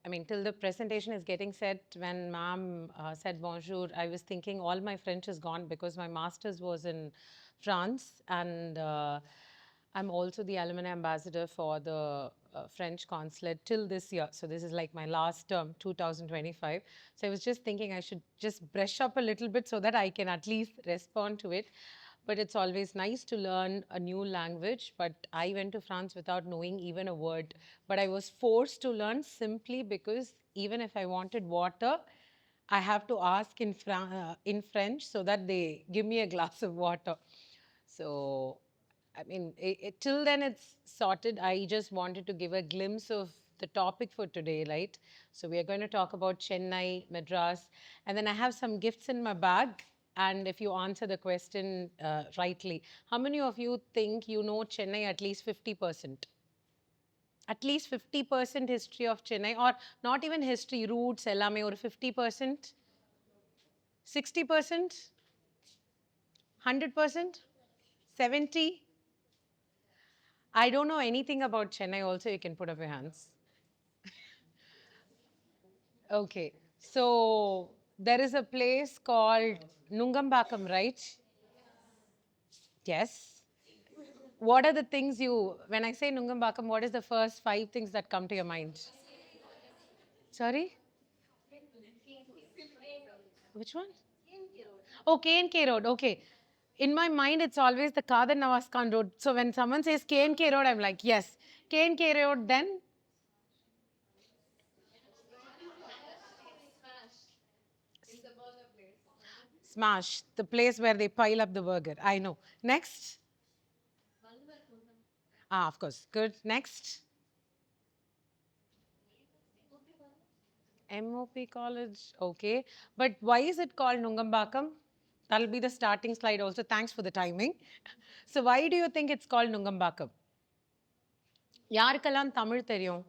I mean, till the presentation is getting set, when ma'am said bonjour, I was thinking all my French is gone because my master's was in France, and I'm also the alumni ambassador for the French consulate till this year. So this is like my last term, 2025. So I was just thinking I should just brush up a little bit so that I can at least respond to it. But it's always nice to learn a new language. But I went to France without knowing even a word. But I was forced to learn simply because even if I wanted water, I have to ask in French so that they give me a glass of water. So, I mean, till then it's sorted. I just wanted to give a glimpse of the topic for today, right? So, we are going to talk about Chennai, Madras, and then I have some gifts in my bag. And if you answer the question rightly, how many of you think you know Chennai at least 50%? At least 50% history of Chennai, or not even history, roots, ellame, or 50%? 60%? 100%? 70? I don't know anything about Chennai also, you can put up your hands. Okay, so there is a place called Nungambakam, right? Yes. What are the things when I say Nungambakam, what is the first 5 things that come to your mind? Sorry? Which one? Oh, K&K Road. Okay. In my mind, it's always the Kadan Nawaz Khan Road. So when someone says K&K Road, I'm like, yes. K&K Road, then Smash, the place where they pile up the burger. I know. Next. Ah, of course. Good. Next. MOP College. Okay. But why is it called Nungambakam? That'll be the starting slide also. Thanks for the timing. So why do you think it's called Nungambakam? யாருக்கெல்லாம் தமிழ் தெரியும்?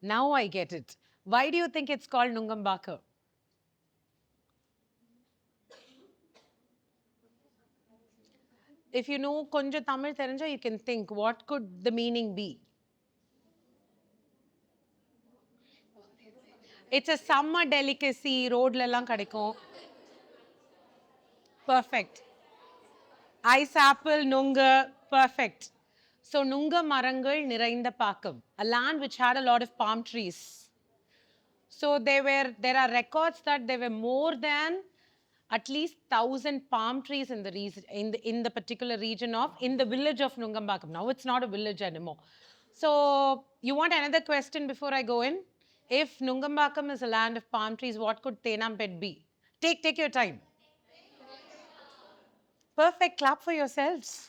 Now I get it. Why do you think it's called Nungambakam? If you know கொஞ்சம் தமிழ் தெரிஞ்சா, you can think what could the meaning be? It's a summer delicacy. ரோட்ல எல்லாம் கிடைக்கும். Perfect. Ice apple, nunga, perfect. So nunga marangal nirainda pakam, a land which had a lot of palm trees. So there are records that there were more than at least 1,000 palm trees in the in the particular region in the village of Nungambakam. Now it's not a village anymore. So you want another question before I go in? If Nungambakam is a land of palm trees, what could Tenampet be? Take your time. Perfect. Clap for yourselves.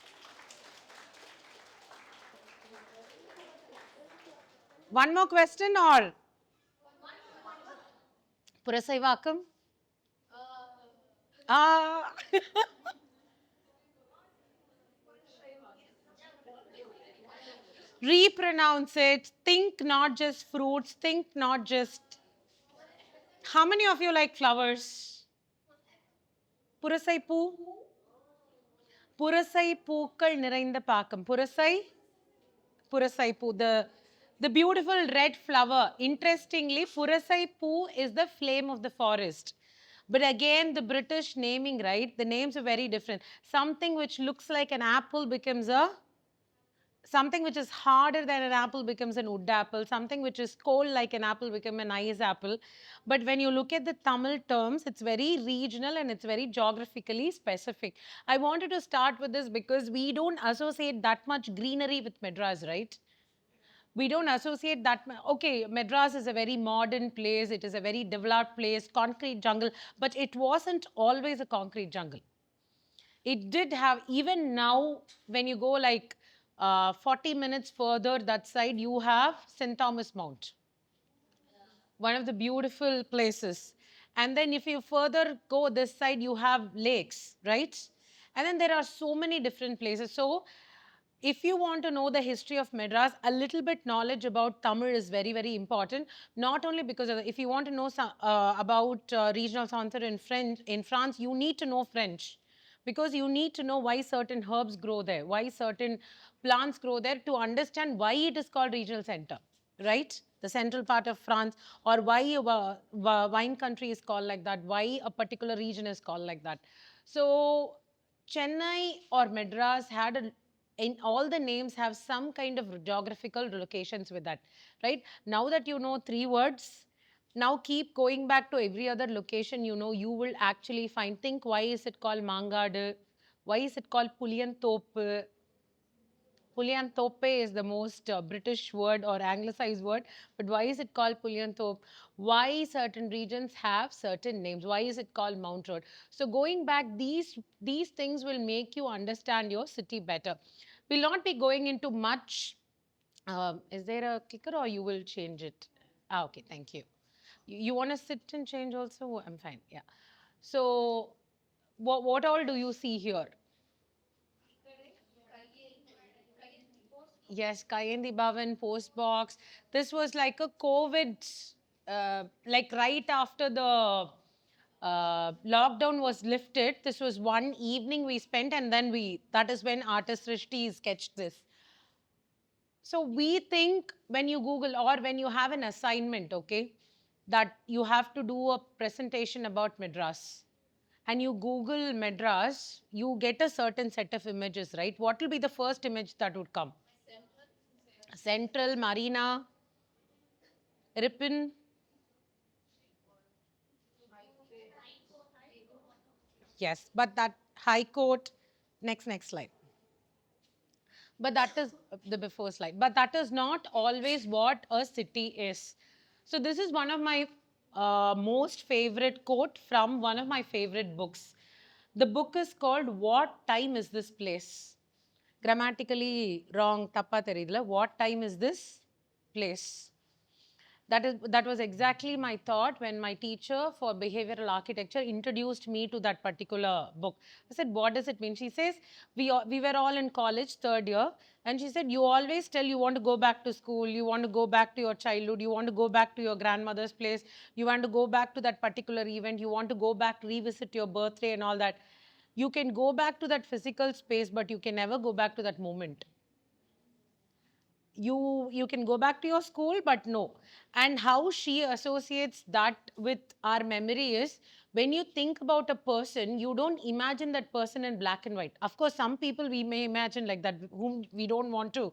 One more question or? Purasaivakkam? Ah. Repronounce it. Think not just fruits. Think not just. How many of you like flowers? Purasai poo? Purasai pookal nirainda paakam. Purasai poo. The beautiful red flower. Interestingly, Purasai poo is the flame of the forest. But again, the British naming, right? The names are very different. Something which looks like an apple becomes something which is harder than an apple becomes an wood apple. Something which is cold like an apple becomes an ice apple. But when you look at the Tamil terms, it's very regional and it's very geographically specific. I wanted to start with this because we don't associate that much greenery with Madras, right? We don't associate that. Okay, Madras is a very modern place. It is a very developed place, concrete jungle. But it wasn't always a concrete jungle. It did have, even now, when you go like 40 minutes further that side, you have St. Thomas Mount, one of the beautiful places. And then if you further go this side, you have lakes, right? And then there are so many different places. So if you want to know the history of Madras, a little bit knowledge about Tamil is very, very important. Not only because if you want to know about regional center in France, you need to know French. because you need to know why certain herbs grow there, why certain plants grow there, to understand why it is called regional center, right? The central part of France, or why a wine country is called like that, why a particular region is called like that. So Chennai or Madras had a, in all the names have some kind of geographical locations with that, right? Now that you know three words, now keep going back to every other location, you know, you will actually find, think, why is it called Mangadu? Why is it called Puliyanthop? Pulianthope is the most British word or anglicized word, but why is it called Pulianthope? Why certain regions have certain names? Why is it called Mount Road? So going back, these things will make you understand your city better. We'll not be going into much. Is there a clicker or you will change it? Ah, okay, thank you. You want to sit and change also? I'm fine. Yeah. So what all do you see here? Yes, Kayindi Bhavan, Post Box. This was like a COVID, like right after the lockdown was lifted. This was one evening we spent, and then that is when artist Rishti sketched this. So we think when you Google or when you have an assignment, okay, that you have to do a presentation about Madras, and you Google Madras, you get a certain set of images, right? What will be the first image that would come? Central, Marina, Ripon. Yes, but that High Court. Next slide. But that is the before slide. But that is not always what a city is. So this is one of my most favorite quote from one of my favorite books. The book is called What Time Is This Place? Grammatically wrong, tappa theriyadilla. What time is this place? That was exactly my thought when my teacher for behavioral architecture introduced me to that particular book. I said, what does it mean? She says, we were all in college, third year, and she said, you always tell you want to go back to school, you want to go back to your childhood, you want to go back to your grandmother's place, you want to go back to that particular event, you want to go back, revisit your birthday and all that. You can go back to that physical space, but you can never go back to that moment. You can go back to your school, but no. And how she associates that with our memory is, when you think about a person, you don't imagine that person in black and white. Of course, some people we may imagine like that, whom we don't want to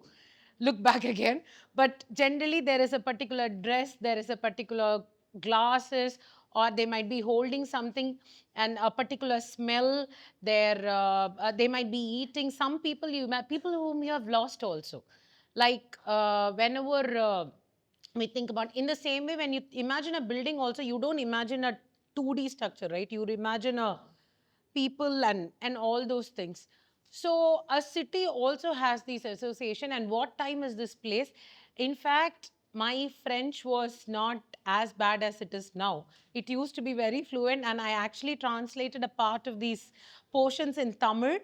look back again, but generally there is a particular dress, there is a particular glasses, or they might be holding something and a particular smell. They might be eating. Some people, people whom you have lost also, like whenever we think about, in the same way, when you imagine a building also, you don't imagine a 2D structure, right? You imagine a people and all those things. So a city also has this association. And what time is this place? In fact, my French was not as bad as it is now. It used to be very fluent, and I actually translated a part of these portions in Tamil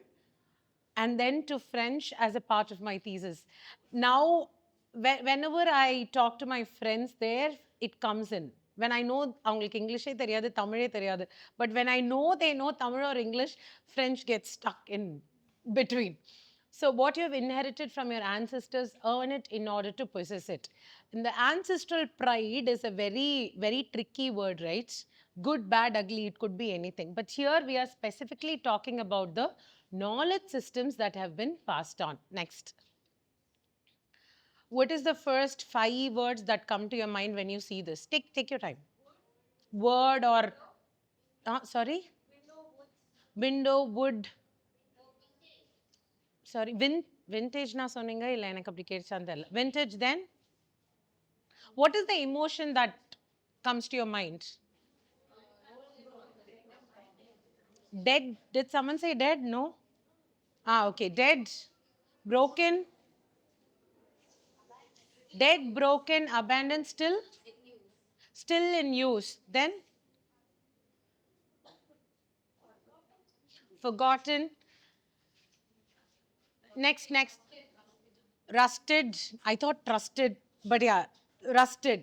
and then to French as a part of my thesis. Now, whenever I talk to my friends there, it comes in. When I know அவங்களுக்கு இங்கிலீஷே தெரியாது, தமிழே தெரியாது. But when I know they know Tamil or English, French gets stuck in between. So what you have inherited from your ancestors, earn it in order to possess it. And the ancestral pride is a very, very tricky word, right? Good, bad, ugly, it could be anything. But here we are specifically talking about the knowledge systems that have been passed on. Next. What is the first 5 words that come to your mind when you see this? Take your time. Word or sorry? Window, wood. Sorry, vintage na சொன்னீங்க இல்ல எனக்கு அப்படி கேட்சான்னு தெரியல. Vintage, then what is the emotion that comes to your mind? Dead. Did someone say dead? No. Okay, dead. Broken. Dead, broken, abandoned, still in use. Then forgotten. Next. Rusted. I thought trusted, but yeah, rusted.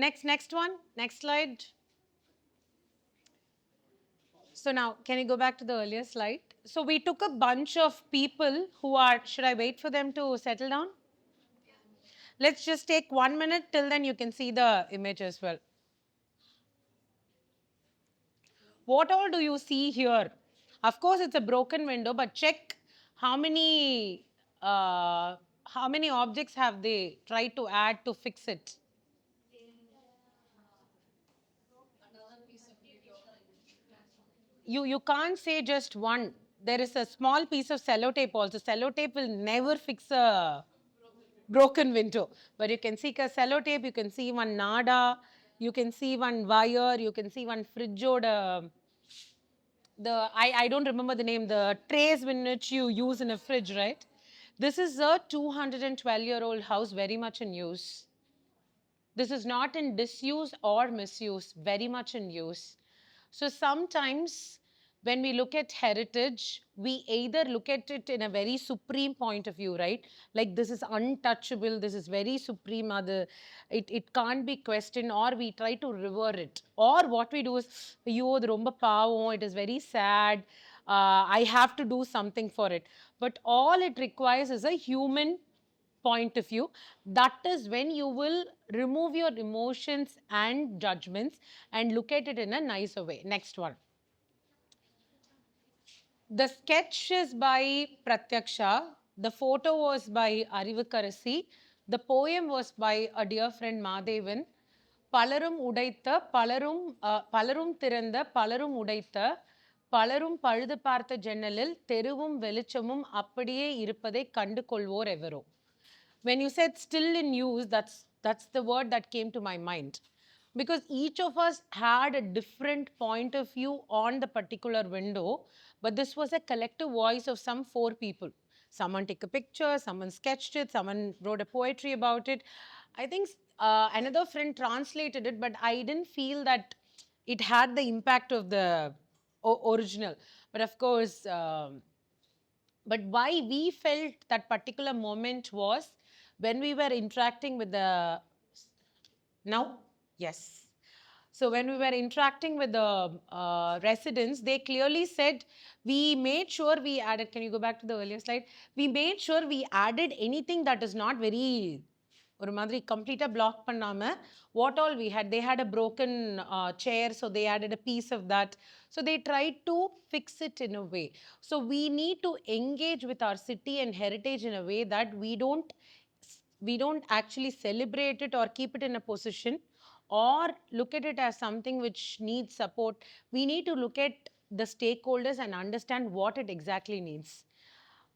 Next one. Next slide. So now, can you go back to the earlier slide? So we took a bunch of people who are, should I wait for them to settle down? Let's just take 1 minute, till then you can see the image as well. What all do you see here? Of course, it's a broken window, but check how many uh, how many objects have they tried to add to fix it. You can't say just one. There is a small piece of sellotape also. Sellotape will never fix a broken window. But you can see a sellotape, you can see one nada, you can see one wire, you can see one fridge I don't remember the name, the trays in which you use in a fridge, right? This is a 212-year-old house, very much in use. This is not in disuse or misuse, very much in use. So sometimes when we look at heritage, we either look at it in a very supreme point of view, right? Like this is untouchable, this is very supreme, it can't be questioned, or we try to revere it. Or what we do is, "Ayyo, இது ரொம்ப பாவம், it is very sad, I have to do something for it." But all it requires is a human point of view. That is when you will remove your emotions and judgments and look at it in a nicer way. Next one. The sketch is by Pratyaksha. The photo was by Arivukarasi. The poem was by a dear friend Madhavan. பலரும் உடைத்த பலரும் திறந்த பலரும் உடைத்த பலரும் பழுது பார்த்த ஜன்னலில் தெருவும் வெளிச்சமும் அப்படியே இருப்பதை கண்டு கொள்வோர் எவரோ. When you said still in use, that's the word that came to my mind, because each of us had a different point of view on the particular window, but this was a collective voice of some four people. Someone took a picture, someone sketched it, someone wrote a poetry about it. I think another friend translated it, but I didn't feel that it had the impact of the original. But of course, but why we felt that particular moment was when we were interacting with the, now, yes. So when we were interacting with the residents, they clearly said, we made sure we added, can you go back to the earlier slide? We made sure we added anything that is not very ஒரு மாதிரி கம்ப்ளீட்டாக block பண்ணாமல் what all we had, they had a broken chair, so they added a piece of that. So they tried to fix it in a way. So we need to engage with our city and heritage in a way that we don't actually celebrate it or keep it in a position or look at it as something which needs support. We need to look at the stakeholders and understand what it exactly needs.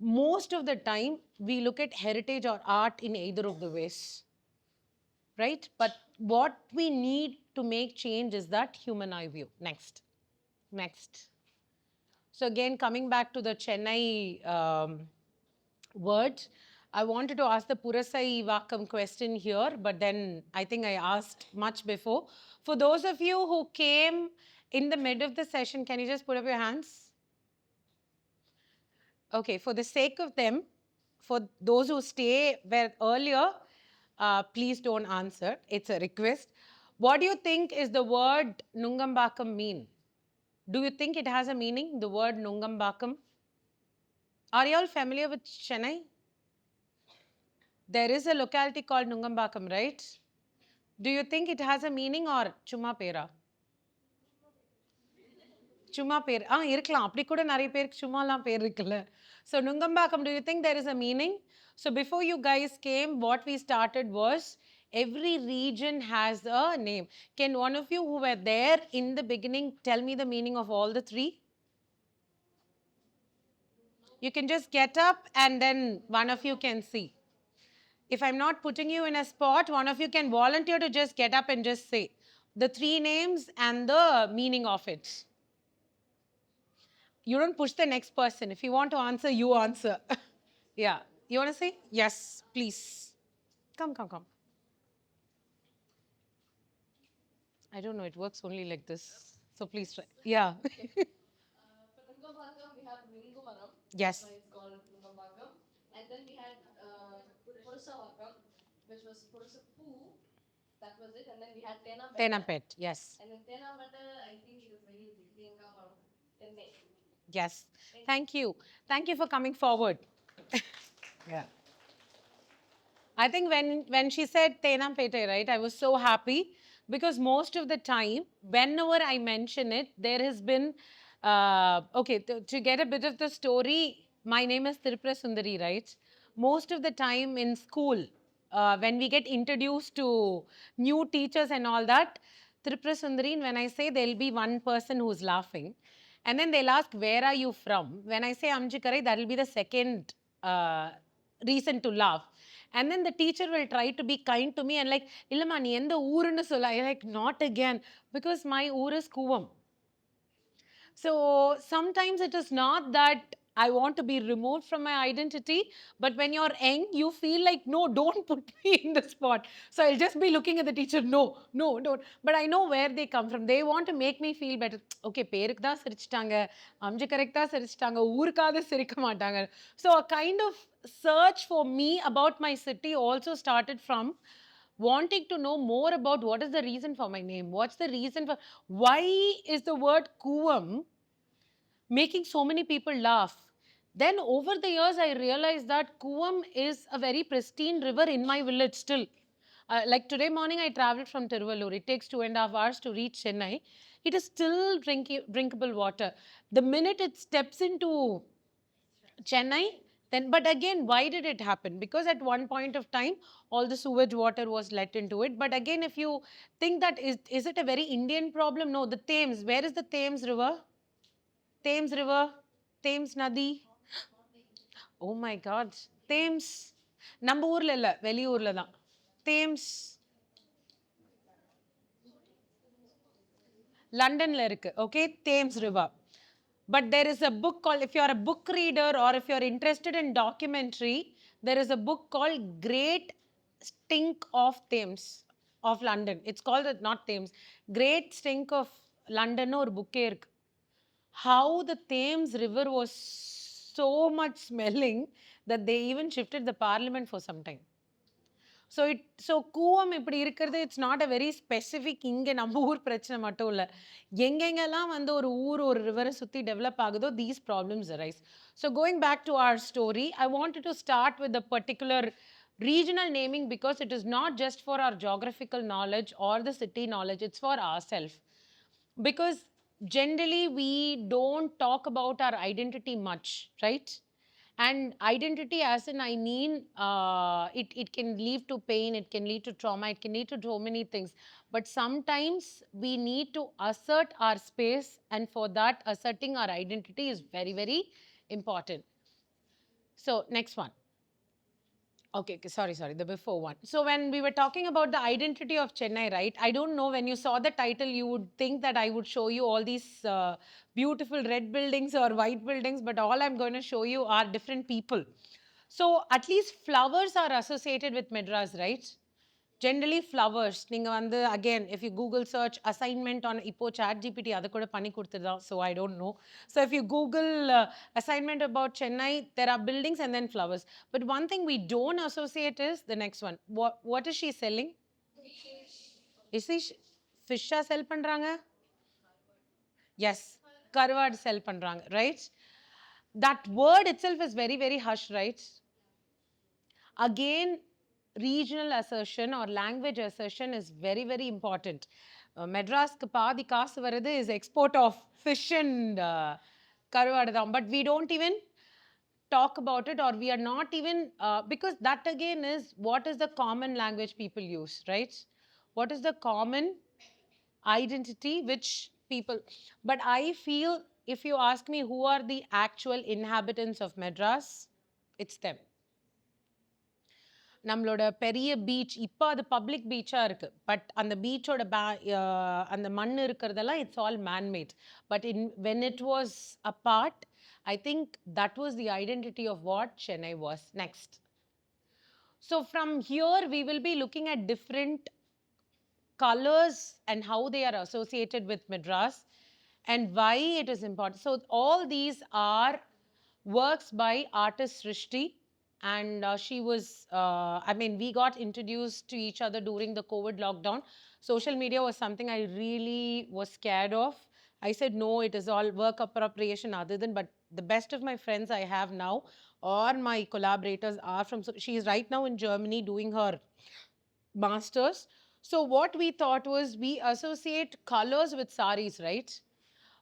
Most of the time, we look at heritage or art in either of the ways, right? But what we need to make change is that human eye view. Next. Next. So again, coming back to the Chennai word, I wanted to ask the Purasai Vakam question here, but then I think I asked much before. For those of you who came in the mid of the session, can you just put up your hands? Okay, for the sake of them, for those who stay where earlier, please don't answer. It's a request. What do you think is the word Nungambakam mean? Do you think it has a meaning, the word Nungambakam? Are you all familiar with Chennai? There is a locality called Nungambakam, right? Do you think it has a meaning or Chuma Pera? சும்மா பேர் இருக்கலாம், அப்படி கூட நிறைய பேருக்கு சும்மாலாம் பேர் இருக்குல்ல. So Nungambakam, do you think there is a meaning? So before you guys came, what we started was every region has a name. Can one of you who were there in the beginning tell me the meaning of all the three? You can just get up and then one of you can see. If I'm not putting you in a spot, one of you can volunteer to just get up and just say the three names and the meaning of it. You don't push the next person. If you want to answer, you answer. Yeah. You want to say? Yes, please. Come, come, come. I don't know. It works only like this. So please try. Yeah. For Nungambakam, we have Nungumaram. Yes. Why it's called Nungambakam. And then we had Purusavakam, which was Purusapu. That was it. And then we had Tenapet. Tenapet. Yes. And then Tenapet, I think it is very Priyanka Maram. Tenne. Yes. Thank you. Thank you for coming forward. Yeah. I think when she said Tenampete, right, I was so happy because most of the time, whenever I mention it, there has been okay, to get a bit of the story, my name is Thirupurasundari, right? Most of the time in school, when we get introduced to new teachers and all that, Thirupurasundari, when I say there'll be one person who's laughing, and then they'll ask, where are you from? When I say Amjikarai, that'll be the second uh, reason to laugh. And then the teacher will try to be kind to me and like, இல்லம்மா நீ எந்த ஊருன்னு சொல்ல. I like, not again, because my ஊர் is Kuvam. So sometimes it is not that I want to be removed from my identity, but when you're young, you feel like, no, don't put me in the spot. So I'll just be looking at the teacher, no, no, don't. But I know where they come from. They want to make me feel better. Okay, பேருக்கு தான் சிரிச்சிட்டாங்க, அம்ஜி correct தான் சிரிச்சிட்டாங்க, ஊருக்காவது சிரிக்க மாட்டாங்க. So a kind of search for me about my city also started from wanting to know more about what is the reason for my name. What's the reason for why is the word Kuvam making so many people laugh? Then over the years, I realized that Kuvam is a very pristine river in my village still. Like today morning, I traveled from Tiruvallur. It takes 2.5 hours to reach Chennai. It is still drinkable water. The minute it steps into Chennai, then, but again, why did it happen? Because at one point of time, all the sewage water was let into it. But again, if you think that is it a very Indian problem? No, the Thames. Where is the Thames River? Thames River, Thames Nadi. Oh my God. Thames. நம்ம ஊர்ல இல்ல, வெளியூர்ல தான். Thames. லண்டன்ல இருக்கு. Okay, Thames River. But there is a book called, if you're a book reader or if you're interested in documentary, there is a book called Great Stink of Thames of London. It's called not Thames. Great Stink of London or bookே இருக்கு. How the Thames River was so much smelling that they even shifted the parliament for some time. So Cooum இப்படி இருக்கிறது, it's not a very specific இங்கே நம்ம ஊர் பிரச்சனை மட்டும் இல்லை. எங்கெங்கெல்லாம் வந்து ஒரு ஊர் ஒரு ரிவரை சுற்றி டெவலப் ஆகுதோ these problems arise. So going back to our story, I wanted to start with the particular regional naming because it is not just for our geographical knowledge or the city knowledge, it's for ourselves. Because generally we don't talk about our identity much, right? And identity, as in, I mean, it can lead to pain, it can lead to trauma, it can lead to so many things. But sometimes we need to assert our space, and for that, asserting our identity is very, very important. So next one. Okay, okay, sorry, the before one. So when we were talking about the identity of Chennai, right? I don't know, when you saw the title, you would think that I would show you all these beautiful red buildings or white buildings, but all I'm going to show you are different people. So at least flowers are associated with Madras, right? Generally flowers. நீங்க வந்து again, if you Google search assignment on இப்போ ChatGPT அதை கூட பண்ணி கொடுத்துதான், so I don't know. So if you Google assignment about Chennai, there are buildings and then flowers. But one thing we don't associate is the next one. What is she selling? Is she fish sell பண்றாங்க? Yes, கருவாடு sell பண்றாங்க, right? That word itself is very, very hush, right? Again, regional assertion or language assertion is very, very important. Madras பாதி காசு வருது is export of fish and கருவாடு தான். But we don't even talk about it, or we are not even, because that again is what is the common language people use, right? What is the common identity which people, but I feel if you ask me who are the actual inhabitants of Madras, it's them. நம்மளோட பெரிய beach இப்போ அது public பீச்சாக இருக்குது, but அந்த பீச்சோட அந்த மண் இருக்கிறதெல்லாம் it's all manmade. But when it was a part, I think that was the identity of what Chennai was. Next, so from here we will be looking at different colors and how they are associated with Madras and why it is important. So all these are works by artist Srishti, and she was, I mean, we got introduced to each other during the COVID lockdown. Social media was something I really was scared of. I said, no, it is all work appropriation other than, but the best of my friends I have now, or my collaborators are from, so she is right now in Germany doing her master's. So what we thought was we associate colors with saris, right?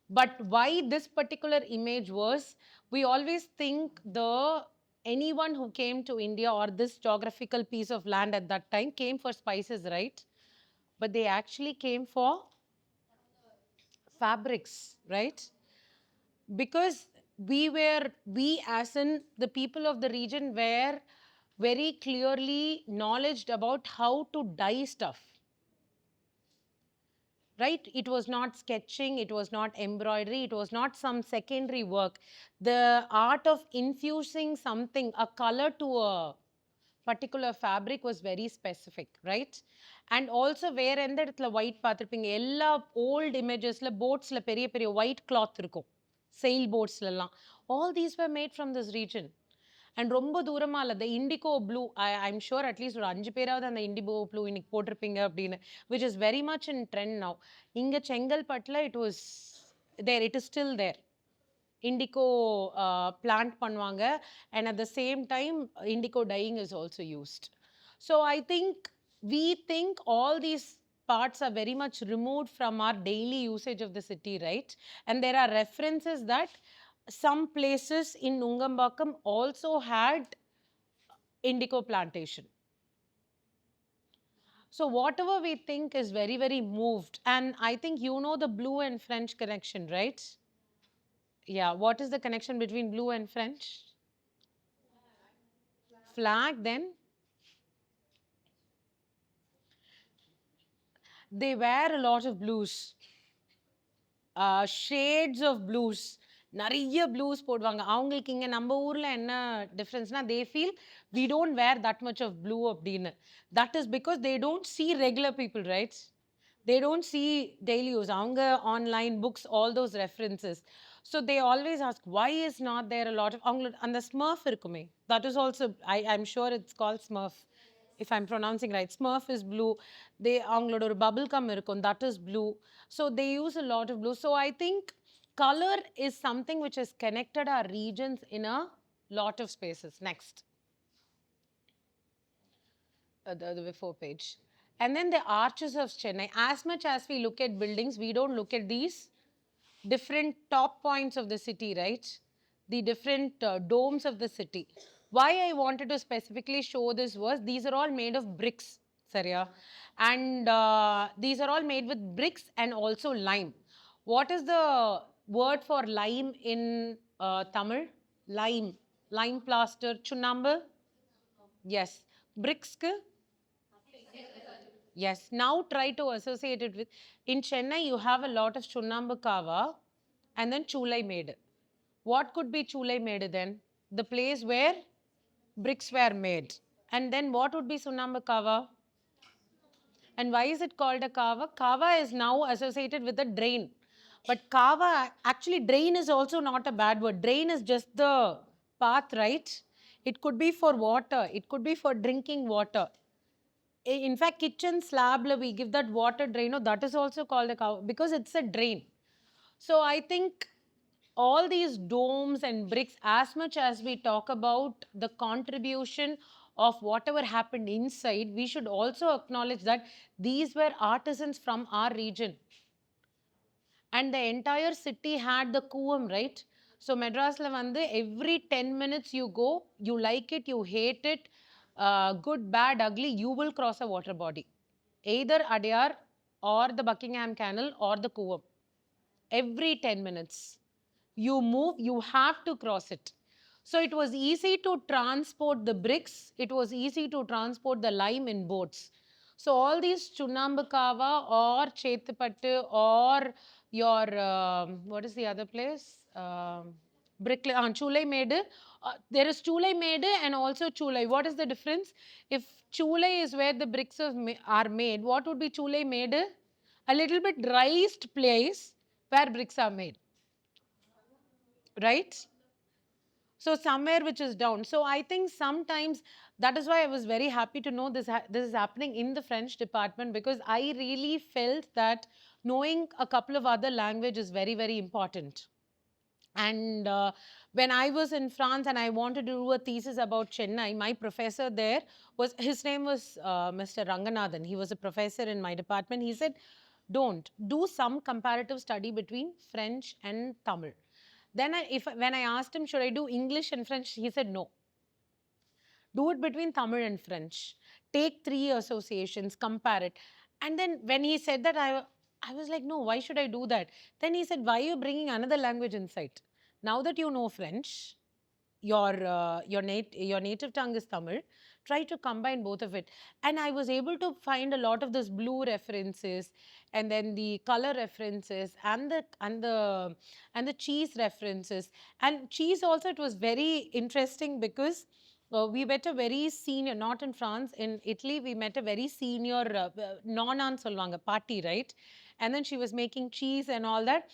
But why this particular image was, we always think the anyone who came to India or this geographical piece of land at that time came for spices, right? But they actually came for fabrics, right? Because we as in the people of the region were very clearly knowledged about how to dye stuff, right? It was not sketching, it was not embroidery, it was not some secondary work. The art of infusing something, a color to a particular fabric was very specific, right? And also வேற எந்த இடத்துல white பார்த்திருப்பீங்க, எல்லா old imagesல boatsல பெரிய பெரிய white cloth இருக்கும், sail boatsலலாம். All these were made from this region. And ரொம்ப தூரமா இல்ல, the indigo blue, I'm sure at least ஒரு 5 பேராவது அந்த indigo blue இன்னைக்கு போட்டிருப்பீங்க அப்படின்னு, which is very much in trend now. இங்க செங்கல்பட்டுல it was there, it is still there. Indigo plant பண்ணுவாங்க, and at the same time indigo dyeing is also used. So I think we think all these parts are very much removed from our daily usage of the city, right? And there are references that some places in Nungambakam also had indigo plantation. So whatever we think is very, very moved. And I think you know the blue and French connection, right? Yeah, what is the connection between blue and French? Flag, then they wear a lot of blues, shades of blues. நிறைய blues போடுவாங்க. அவங்களுக்கு இங்கே நம்ம ஊரில் என்ன டிஃப்ரென்ஸ்னா, they feel we don't wear that much of blue அப்படின்னு. That is because they don't see regular people, right? They don't see daily use. அவங்க online books, all those references. So they always ask, why is not there a lot of, அவங்களோட அந்த Smurf இருக்குமே, that is also, I'm sure it's called Smurf, if I'm pronouncing right. Smurf is blue. They அவங்களோட ஒரு bubble gum இருக்கும், that is blue. So they use a lot of blue. So I think color is something which has connected our regions in a lot of spaces. Next. The before page. And then the arches of Chennai. As much as we look at buildings, we don't look at these different top points of the city, right? The different domes of the city. Why I wanted to specifically show this was these are all made of bricks, Sarya. And these are all made with bricks and also lime. What is the word for lime in Tamil? Lime. Lime plaster. Chunambu? Yes. Bricks? Yes. Now try to associate it with. In Chennai, you have a lot of Chunambu Kava and then Chulai Made. What could be Chulai Made then? The place where bricks were made. And then what would be Chunambu Kava? And why is it called a kava? Kava is now associated with a drain. But kava, actually, drain is also not a bad word. Drain is just the path, right? It could be for water, it could be for drinking water. In fact, kitchen slab, we give that water drain, that is also called a kava because it's a drain. So I think all these domes and bricks, as much as we talk about the contribution of whatever happened inside, we should also acknowledge that these were artisans from our region. And the entire city had the Kuvam, right? So Madrasla vande, every 10 minutes you go, you like it, you hate it, good, bad, ugly, you will cross a water body. Either Adyar or the Buckingham Canal or the Kuvam. Every 10 minutes. You move, you have to cross it. So it was easy to transport the bricks. It was easy to transport the lime in boats. So all these Chunambakava or Chetapattu or your, what is the other place? Chulai Made. There is Chulai Made and also Chulai. What is the difference? If Chulai is where the bricks are made, what would be Chulai Made? A little bit raised place where bricks are made. Right? So somewhere which is down. So I think sometimes That is why I was very happy to know this is happening in the French department, because I really felt that knowing a couple of other languages is very, very important. And when I was in France and I wanted to do a thesis about Chennai, my professor there his name was Mr. Ranganathan. He was a professor in my department. He said, don't do some comparative study between French and Tamil. Then when I asked him, should I do English and French? He said, no. Do it between Tamil and French. Take three associations, compare it. And then when he said that, I was like, no, why should I do that? Then he said, why are you bringing another language inside? Now that you know French, your native tongue is Tamil, try to combine both of it. And I was able to find a lot of those blue references, and then the color references, and the cheese references. And cheese also, it was very interesting because we met a very senior, not in France, in Italy, we met a very senior nonan solvanga party, right? And then she was making cheese and all that.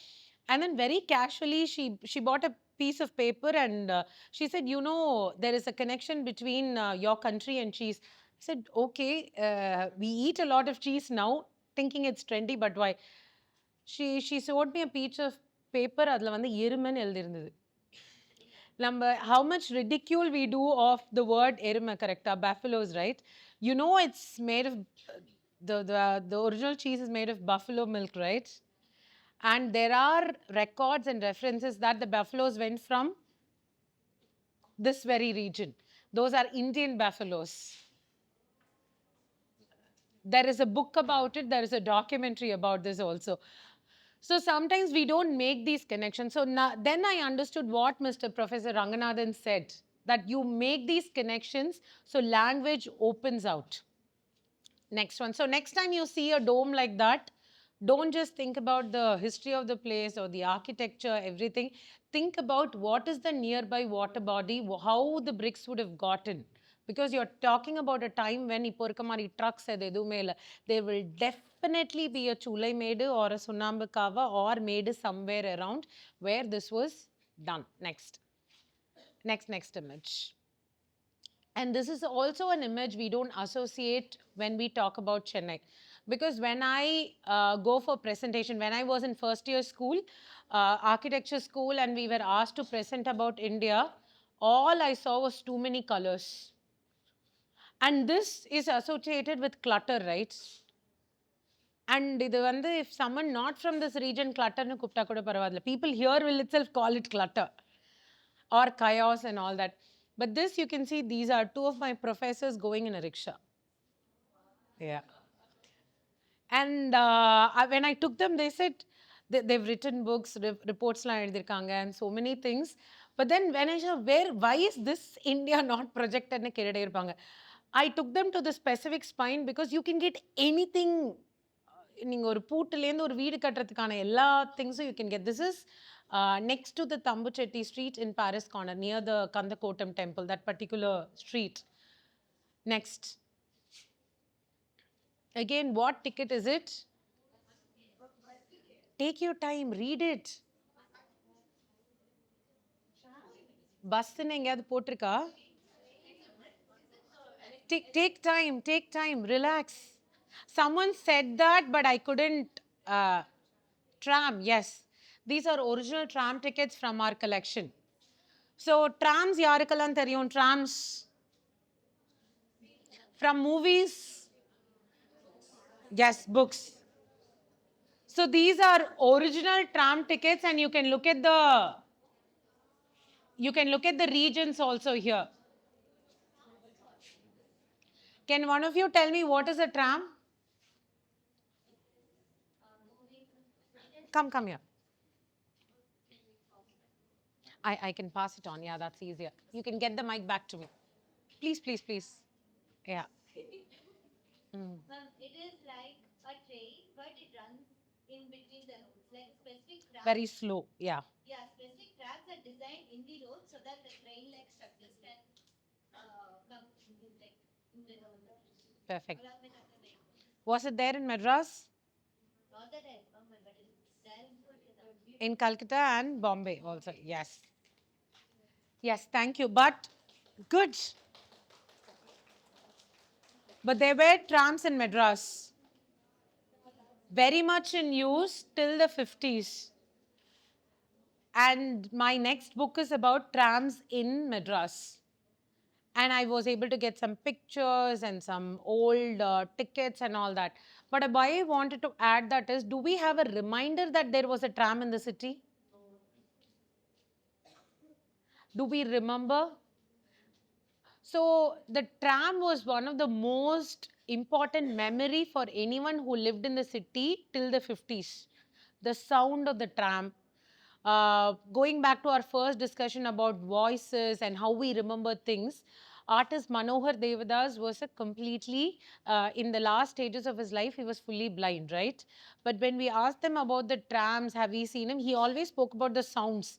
And then very casually, she bought a piece of paper, and she said, there is a connection between your country and cheese. I said, okay, we eat a lot of cheese now, thinking it's trendy, but why? She showed me a piece of paper, அதில் வந்து எருமைன்னு எழுதியிருந்தது. How much ridicule we do of the word erima, correct? Buffaloes, right? It's made of the original cheese is made of buffalo milk, right? And there are records and references that the buffaloes went from this very region. Those are Indian buffaloes. There is a book about it, there is a documentary about this also. So sometimes we don't make these connections. So then I understood what Mr. Professor Ranganathan said, that you make these connections so language opens out. Next one. So next time you see a dome like that, don't just think about the history of the place or the architecture, everything. Think about what is the nearby water body, how the bricks would have gotten. Because you're talking about a time when இப்போ இருக்க மாதிரி trucks அது எதுவுமே இல்லை. There will definitely be a chulai made or a sunambu kava or made somewhere around where this was done. Next image. And this is also an image we don't associate when we talk about Chennai. Because when I go for presentation, when I was in first year school, architecture school, and we were asked to present about India, all I saw was too many colors. And this is associated with clutter, right? And if someone not from this region, clutter nu kupta kuda paravadla. People here will itself call it clutter or chaos and all that. But this, you can see, these are two of my professors going in a rickshaw. Yeah. And when I took them, they said they've written books, reports, and so many things. But then when I said, why is this India not projected? I took them to the specific spine because you can get anything. நீங்கள் ஒரு பூட்டுலேருந்து ஒரு வீடு கட்டுறதுக்கான எல்லா திங்ஸும் you can get. This is next to the Tambuchetti street in Paris corner, near the Kandakotam temple, that particular street. Next. Again, what ticket is it? Take your time, read it. பஸ்ன்னு எங்கேயாவது போட்டிருக்கா? Take time, relax. Someone said that, but I couldn't. Tram, yes. These are original tram tickets from our collection. So, trams யாருக்கெல்லாம் தெரியும்? Trams from movies? Yes, books. So, these are original tram tickets, and you can look at the regions also here. Can one of you tell me what is a tram? Come here. I can pass it on. Yeah, that's easier. You can get the mic back to me. Please. Yeah. Ma'am, it is like a train, but it runs in between the roads. Like specific tracks. Very slow. Yeah. Yeah, specific tracks are designed in the road so that the train-like structures can come in the road. Perfect. Along with other vehicles. Was it there in Madras? Not that I remember, but it's there in Kolkata. In Calcutta and Bombay also. Yes. Yes, thank you. But good. But there were trams in Madras, very much in use till the 50s. And my next book is about trams in Madras. And I was able to get some pictures and some old tickets and all that. But why I wanted to add that is, do we have a reminder that there was a tram in the city? Do we remember? So the tram was one of the most important memory for anyone who lived in the city till the 50s. The sound of the tram. Going back to our first discussion about voices and how we remember things, artist Manohar Devadas was a completely, in the last stages of his life, he was fully blind, right? But when we asked him about the trams, have we seen him? He always spoke about the sounds.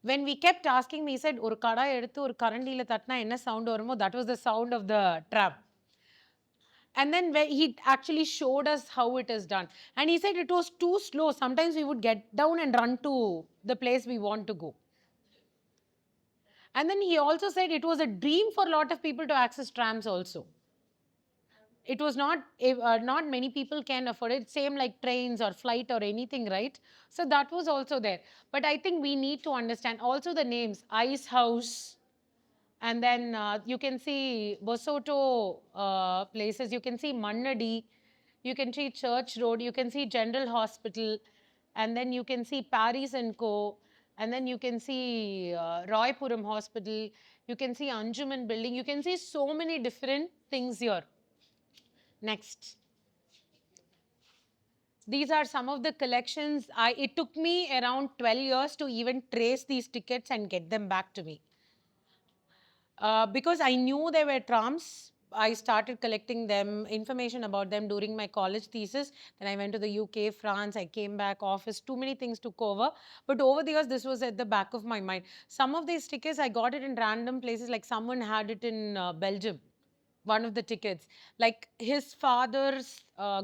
When we kept asking me, he said, ஒரு கடா எடுத்து ஒரு கரண்டியில தட்டினா என்ன sound வருமோ, that was the sound of the tram. And then he actually showed us how it is done. And he said it was too slow. Sometimes we would get down and run to the place we want to go. And then he also said it was a dream for a lot of people to access trams also. It was not, not many people can afford it. Same like trains or flight or anything, right? So that was also there. But I think we need to understand also the names. Ice House, and then you can see Bosoto places. You can see Mannadi. You can see Church Road. You can see General Hospital. And then you can see Paris and Co. And then you can see Roypuram Hospital. You can see Anjuman Building. You can see so many different things here. Next. These are some of the collections. It took me around 12 years to even trace these tickets and get them back to me. Because I knew there were trams, I started collecting them, information about them during my college thesis. Then I went to the UK, France, I came back, office, too many things took over. But over the years, this was at the back of my mind. Some of these tickets, I got it in random places, like someone had it in Belgium, one of the tickets. Like his father's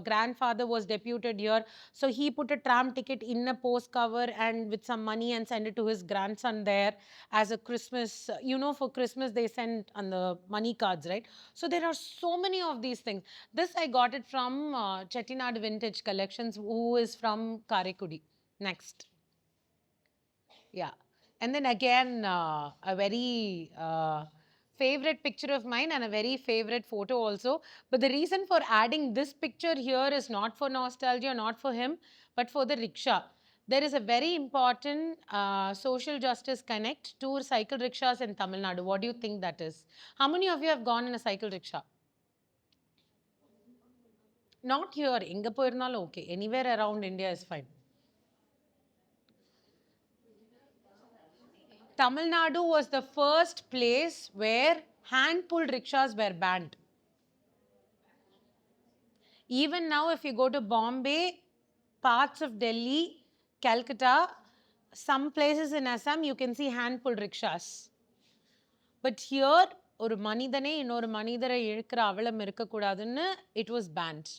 grandfather was deputed here. So he put a tram ticket in a post cover and with some money and sent it to his grandson there as a Christmas. You know, for Christmas, they send on the money cards, right? So there are so many of these things. This I got it from Chettinad Vintage Collections, who is from Karekudi. Next. Yeah. And then again, a very favorite picture of mine and a very favorite photo also. But the reason for adding this picture here is not for nostalgia, not for him, but for the rickshaw. There is a very important social justice connect to cycle rickshaws in Tamil Nadu. What do you think that is? How many of you have gone in a cycle rickshaw? Not here. Inga poirnalo okay. Anywhere around India is fine. Tamil Nadu was the first place where hand-pulled rickshaws were banned. Even now, if you go to Bombay, parts of Delhi, Calcutta, some places in Assam, you can see hand-pulled rickshaws. But here, ஒரு மனிதனே இன்னொரு மனிதரை இழுக்கிற அவலம் இருக்கக்கூடாதுன்னு it was banned.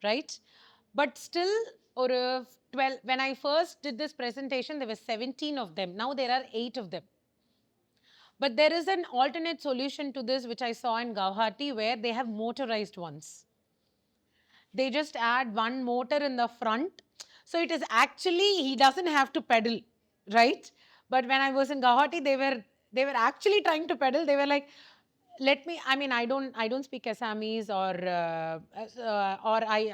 Right? But still, or 12, when I first did this presentation, there were 17 of them. Now there are 8 of them. But there is an alternate solution to this, which I saw in Guwahati, where they have motorized ones. They just add one motor in the front. So it is actually, he doesn't have to pedal, right? But when I was in Guwahati, they were actually trying to pedal. They were like, let me, I mean, I don't speak Assamese or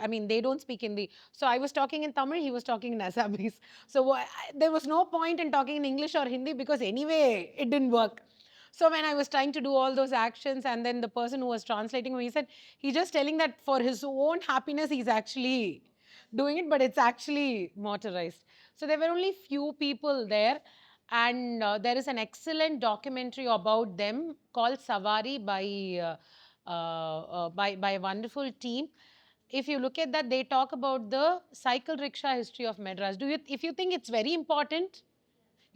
I mean, they don't speak Hindi. So I was talking in Tamil, he was talking in Assamese. So there was no point in talking in English or Hindi because anyway, it didn't work. So when I was trying to do all those actions, and then the person who was translating me, he said, he's just telling that for his own happiness, he's actually doing it, but it's actually motorized. So there were only few people there. And there is an excellent documentary about them called Savari by a wonderful team. If you look at that, they talk about the cycle rickshaw history of Madras. If you think it's very important,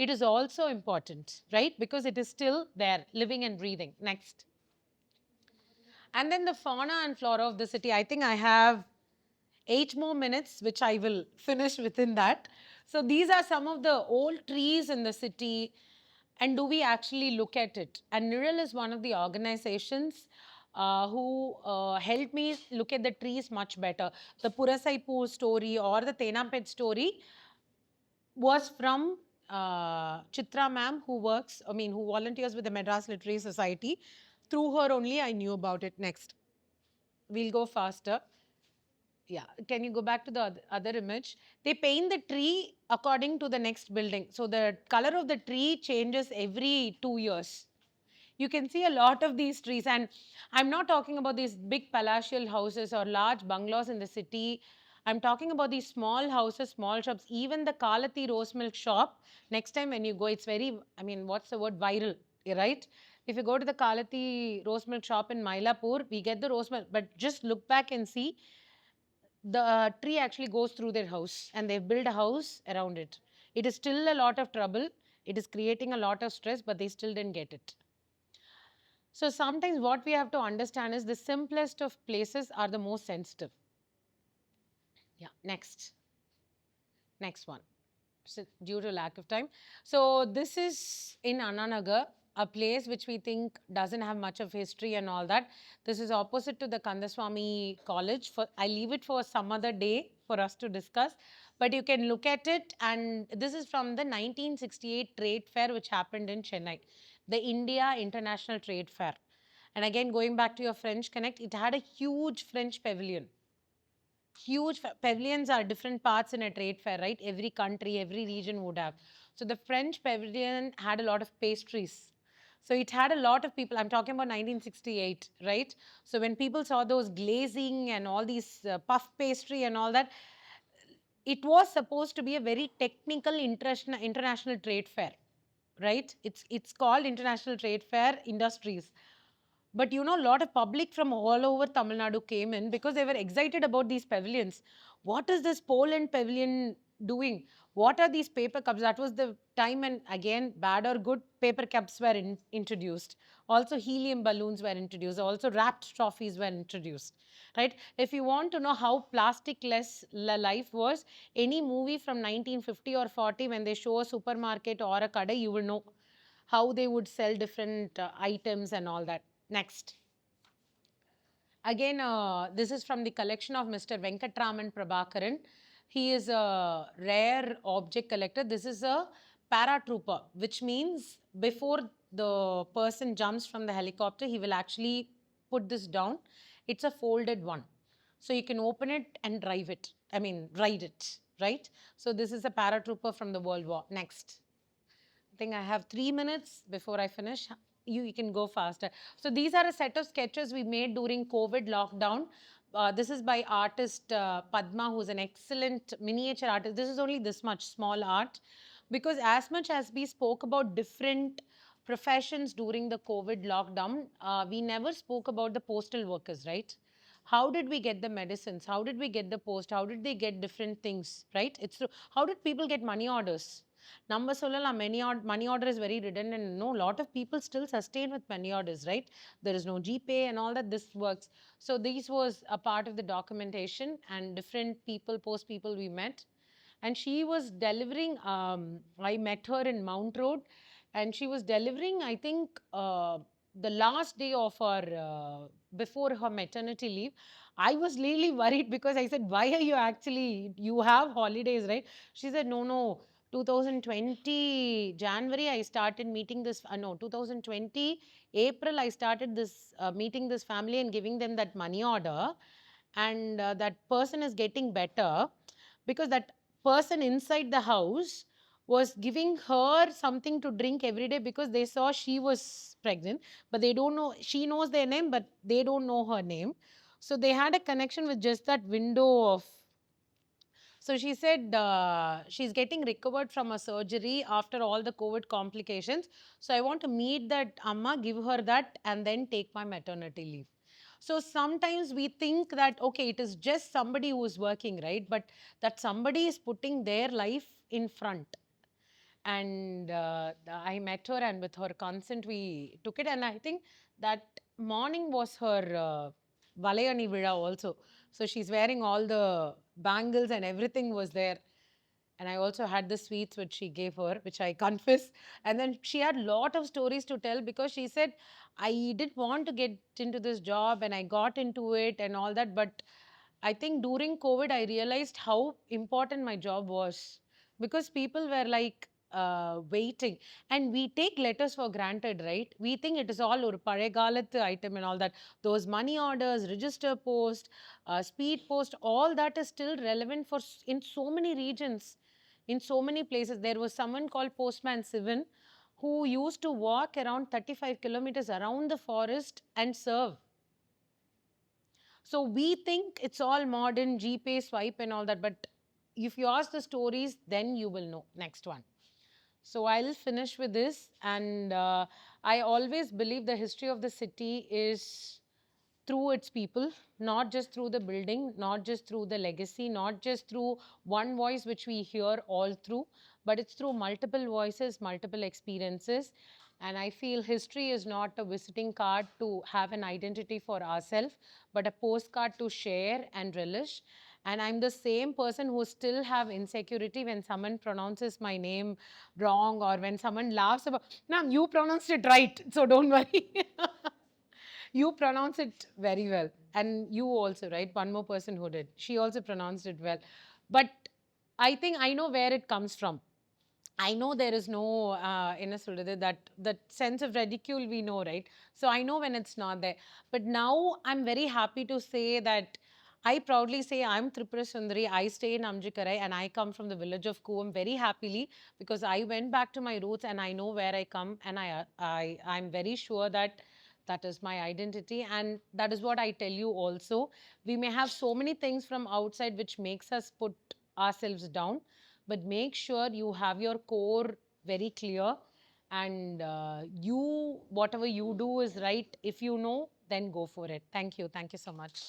it is also important, right? Because it is still there, living and breathing. Next. And then the fauna and flora of the city. I think I have 8 more minutes, which I will finish within that. So these are some of the old trees in the city. And do we actually look at it? And Niral is one of the organizations who helped me look at the trees much better. The Purasaipu story or the Tenampet story was from Chitra ma'am, who works, I mean, who volunteers with the Madras Literary Society. Through her only, I knew about it. Next. We'll go faster. Yeah, can you go back to the other image? They paint the tree according to the next building. So the color of the tree changes every 2 years. You can see a lot of these trees, and I'm not talking about these big palatial houses or large bungalows in the city. I'm talking about these small houses, small shops, even the Kalati rose milk shop. Next time when you go, it's very, I mean, what's the word, viral, right? If you go to the Kalati rose milk shop in Mylapore, we get the rose milk, but just look back and see the tree actually goes through their house, and they've built a house around it. It is still a lot of trouble. It is creating a lot of stress, but they still didn't get it. So sometimes what we have to understand is the simplest of places are the most sensitive. Yeah, next. Next one. So due to lack of time. So this is in Ananagar, a place which we think doesn't have much of history and all that. This is opposite to the Kandaswamy College. I leave it for some other day for us to discuss. But you can look at it, and this is from the 1968 trade fair which happened in Chennai, the India International Trade Fair. And again, going back to your French Connect, it had a huge French pavilion. Huge pavilions are different parts in a trade fair, right? Every country, every region would have. So the French pavilion had a lot of pastries. So it had a lot of people. I'm talking about 1968, right? So when people saw those glazing and all these puff pastry and all that, it was supposed to be a very technical international trade fair, right? It's called International Trade Fair Industries. But you know, a lot of public from all over Tamil Nadu came in because they were excited about these pavilions. What is this Poland pavilion doing? What are these paper cups? That was the time, and again, bad or good, paper cups were introduced. Also, helium balloons were introduced. Also, wrapped trophies were introduced. Right? If you want to know how plastic less life was, any movie from 1950 or 40, when they show a supermarket or a kada, you will know how they would sell different items and all that. Next. Again, this is from the collection of Mr. Venkatraman Prabhakaran. He is a rare object collector. This is a paratrooper, which means before the person jumps from the helicopter, he will actually put this down. It's a folded one. So you can open it and drive it. I mean, ride it, right? So this is a paratrooper from the World War. Next. I think I have 3 minutes before I finish. You can go faster. So these are a set of sketches we made during COVID lockdown. This is by artist Padma, who's an excellent miniature artist. This is only this much small art, because as much as we spoke about different professions during the COVID lockdown, we never spoke about the postal workers, right? How did we get the medicines? How did we get the post? How did they get different things, right? How did people get money orders? நம்ம சொல்லலாம் money order is very redundant. No, a lot of people still sustain with money orders, right? There is no GPay and all that. This works. So this was a part of the documentation, and different people, post people we met. And she was delivering, I met her in Mount Road, and she was delivering, I think, the last day of her, before her maternity leave. I was really worried because I said, why are you actually, you have holidays, right? She said, no, no, 2020 January, I started meeting this, no, 2020 April, I started this, meeting this family and giving them that money order. And that person is getting better because that person inside the house was giving her something to drink every day because they saw she was pregnant, but they don't know, she knows their name, but they don't know her name. So they had a connection with just that window of. So she said she's getting recovered from a surgery after all the COVID complications. So I want to meet that Amma, give her that, and then take my maternity leave. So sometimes we think that, okay, it is just somebody who is working, right? But that somebody is putting their life in front. And I met her, and with her consent, we took it. And I think that morning was her Valayani Vila also. So she's wearing all the bangles and everything was there. And I also had the sweets which she gave her, which I confess. And then she had lot of stories to tell because she said, I didn't want to get into this job and I got into it and all that. But I think during COVID, I realized how important my job was because people were like waiting. And we take letters for granted, right? We think it is all ஒரு பழைய item and all that. Those money orders, register post, speed post, all that is still relevant for in so many regions, in so many places. There was someone called Postman Sivan who used to walk around 35 kilometers around the forest and serve. So we think it's all modern, GPay, swipe, and all that. But if you ask the stories, then you will know. Next one. So I'll finish with this. And I always believe the history of the city is through its people, not just through the building, not just through the legacy, not just through one voice which we hear all through, but it's through multiple voices, multiple experiences. And I feel history is not a visiting card to have an identity for ourselves, but a postcard to share and relish. And I'm the same person who still have insecurity when someone pronounces my name wrong or when someone laughs about, ma'am, you pronounced it right, so don't worry. You pronounce it very well. And you also, right? One more person who did. She also pronounced it well. But I think I know where it comes from. I know there is no என்ன சொல்றது that sense of ridicule we know, right? So I know when it's not there. But now I'm very happy to say that I proudly say I'm Tripurasundari. I stay in Amjikarai and I come from the village of Kuam very happily because I went back to my roots and I know where I come, and I'm very sure that that is my identity, and that is what I tell you also. We may have so many things from outside which makes us put ourselves down, but make sure you have your core very clear, and you whatever you do is right. If you know, then go for it. Thank you so much.